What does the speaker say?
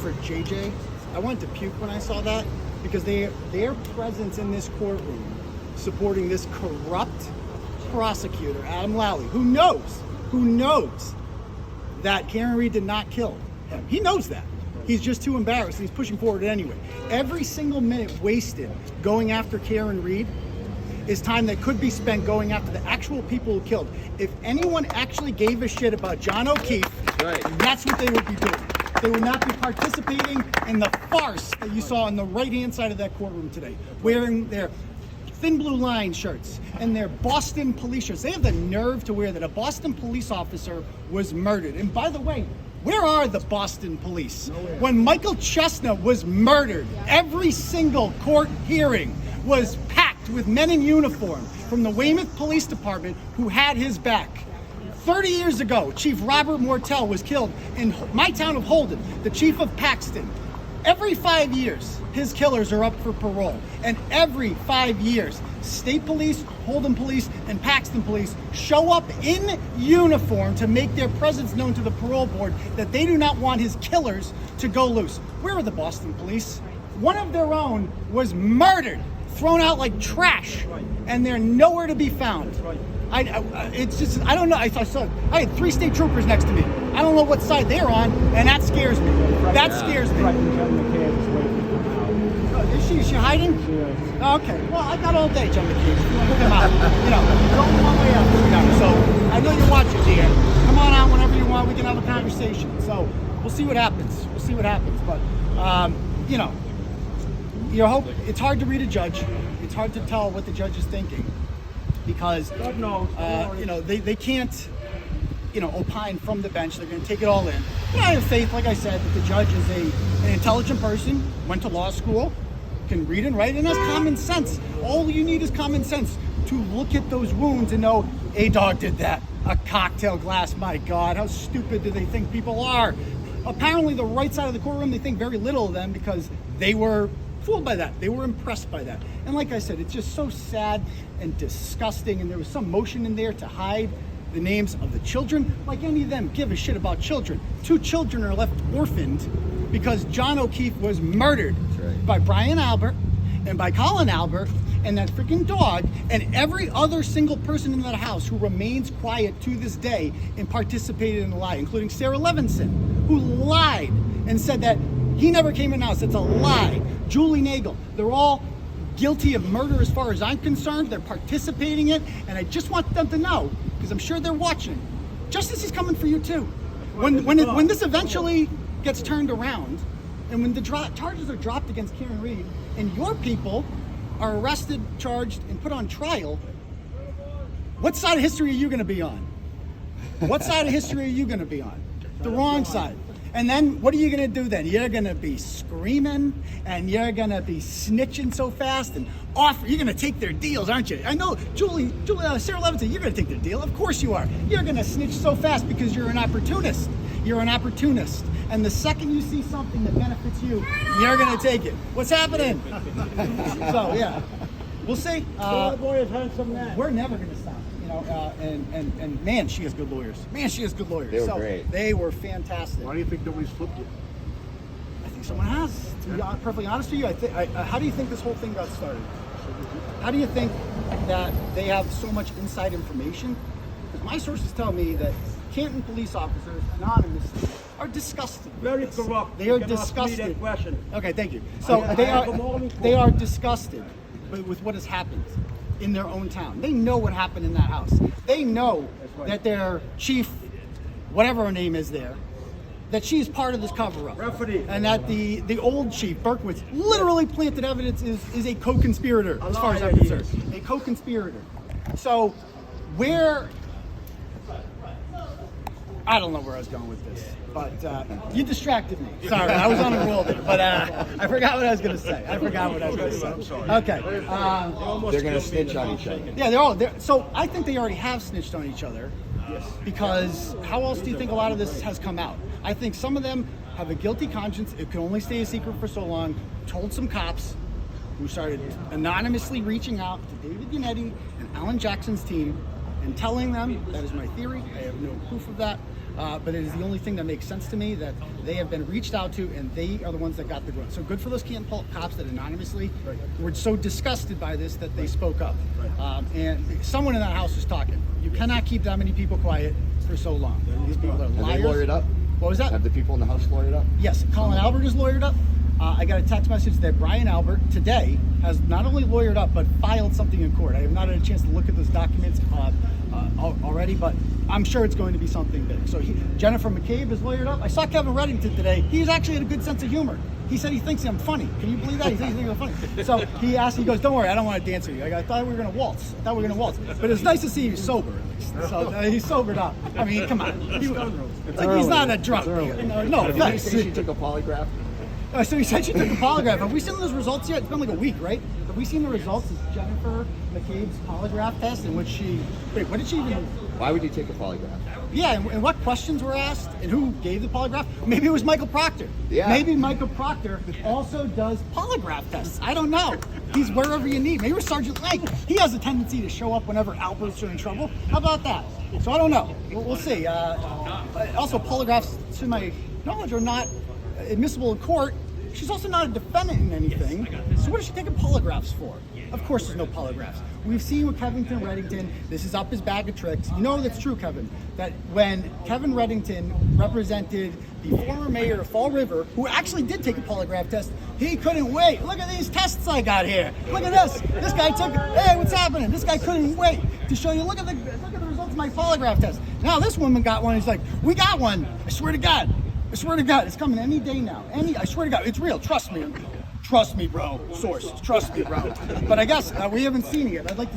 for JJ, I wanted to puke when I saw that, because their presence in this courtroom supporting this corrupt prosecutor, Adam Lally, who knows that Karen Read did not kill him. He knows that. He's just too embarrassed. He's pushing forward anyway. Every single minute wasted going after Karen Read is time that could be spent going after the actual people who killed. If anyone actually gave a shit about John O'Keefe, that's what they would be doing. They would not be participating in the farce that you saw on the right-hand side of that courtroom today, wearing their Thin Blue Line shirts and their Boston police shirts. They have the nerve to wear that a Boston police officer was murdered. And by the way, where are the Boston police? When Michael Chestnut was murdered, every single court hearing was packed with men in uniform from the Weymouth Police Department who had his back. 30 years ago, Chief Robert Mortel was killed in my town of Holden, the chief of Paxton. Every 5 years, his killers are up for parole. And every 5 years, state police, Holden police, and Paxton police show up in uniform to make their presence known to the parole board that they do not want his killers to go loose. Where are the Boston police? One of their own was murdered, thrown out like trash, and they're nowhere to be found. It's just, I don't know. I had 3 state troopers next to me. I don't know what side they're on, and that scares me. That scares me. Is she hiding? She is. Oh, okay. Well, I got all day, John McCain. Put them out. There's only one way out. So I know you're watching here. Come on out whenever you want. We can have a conversation. So we'll see what happens. But your hope. It's hard to read a judge. It's hard to tell what the judge is thinking, because they can't opine from the bench. They're going to take it all in. But I have faith, like I said, that the judge is an intelligent person, went to law school, can read and write, and has common sense. All you need is common sense to look at those wounds and know a dog did that. A cocktail glass, my God, how stupid do they think people are? Apparently the right side of the courtroom, they think very little of them because they were fooled by that. They were impressed by that. And like I said, it's just so sad and disgusting, and there was some motion in there to hide the names of the children. Like any of them give a shit about children. 2 children are left orphaned because John O'Keefe was murdered by Brian Albert and by Colin Albert and that freaking dog and every other single person in that house who remains quiet to this day and participated in the lie, including Sarah Levinson, who lied and said that he never came in the house. It's a lie. Julie Nagel. They're all guilty of murder as far as I'm concerned. They're participating in it, and I just want them to know, because I'm sure they're watching. Justice is coming for you too. When this eventually gets turned around, and when the charges are dropped against Karen Read, and your people are arrested, charged, and put on trial, what side of history are you going to be on? What side of history are you going to be on? The wrong side. And then what are you going to do then? You're going to be screaming and you're going to be snitching so fast and you're going to take their deals, aren't you? I know, Sarah Levinson, you're going to take their deal. Of course you are. You're going to snitch so fast because you're an opportunist. You're an opportunist. And the second you see something that benefits you, you're going to take it. What's happening? So, yeah. We'll see. Boy is handsome man. We're never going to stop. And man, she has good lawyers. They were great. They were fantastic. Why do you think nobody's flipped you? I think someone has. To be perfectly honest with you, how do you think this whole thing got started? How do you think that they have so much inside information? Because my sources tell me that Canton police officers, anonymously, are disgusted. Very corrupt. They are You can ask me disgusted. that question. Okay, thank you. So they are disgusted with what has happened in their own town. They know what happened in that house. They know that their chief, whatever her name is there, that she's part of this cover-up. Rafferty. And that the old chief, Berkowitz, literally planted evidence is a co-conspirator, as far as I'm concerned. A co-conspirator. So I don't know where I was going with this, but you distracted me. Sorry, I was on a roll there, but I forgot what I was going to say. I'm sorry. Okay. They're going to snitch on each other. Yeah, they're all there. So I think they already have snitched on each other. Yes. Because how else do you think a lot of this has come out? I think some of them have a guilty conscience. It can only stay a secret for so long. Told some cops who started anonymously reaching out to David Yannetti and Alan Jackson's team and telling them, that is my theory, I have no proof of that, but it is the only thing that makes sense to me that they have been reached out to, and they are the ones that got the grunt. So good for those Canton cops that anonymously were so disgusted by this that they spoke up. And someone in that house was talking. You cannot keep that many people quiet for so long. These people are Have they liars. lawyered up? What was that? Have the people in the house lawyered up? Yes, Colin Albert is lawyered up. I got a text message that Brian Albert today has not only lawyered up but filed something in court. I have not had a chance to look at those documents already, but I'm sure it's going to be something big. So Jennifer McCabe is lawyered up. I saw Kevin Reddington today. He's actually had a good sense of humor. He said he thinks I'm funny. Can you believe that? He thinks I'm funny. So he asked, he goes, "Don't worry, I don't want to dance with you." I thought we were going to waltz. But it's nice to see you sober at least. So he's sobered up. I mean, come on. He's not a drunk. No, Did you say she took a polygraph? So he said she took a polygraph. Have we seen those results yet? It's been like a week, right? Have we seen the results of Jennifer McCabe's polygraph test in which she... Wait, what did she even... Why would you take a polygraph? Yeah, and what questions were asked, and who gave the polygraph? Maybe it was Michael Proctor. Yeah. Maybe Michael Proctor also does polygraph tests. I don't know. He's wherever you need. Maybe it was Sergeant Lake. He has a tendency to show up whenever Alberts are in trouble. How about that? So I don't know. We'll see. Also, polygraphs, to my knowledge, are not admissible in court. She's also not a defendant in anything. So what is she taking polygraphs for? Of course there's no polygraphs. We've seen with Kevington Reddington, this is up his bag of tricks. You know that's true, Kevin, that when Kevin Reddington represented the former mayor of Fall River, who actually did take a polygraph test, he couldn't wait. Look at these tests I got here. Look at this. This guy took, hey, what's happening? This guy couldn't wait to show you, look at the results of my polygraph test. Now this woman got one, he's like, we got one. I swear to God, it's coming any day now. I swear to God, it's real. Trust me. Trust me, bro. Source. Trust me, bro. But I guess we haven't seen it yet. I'd like to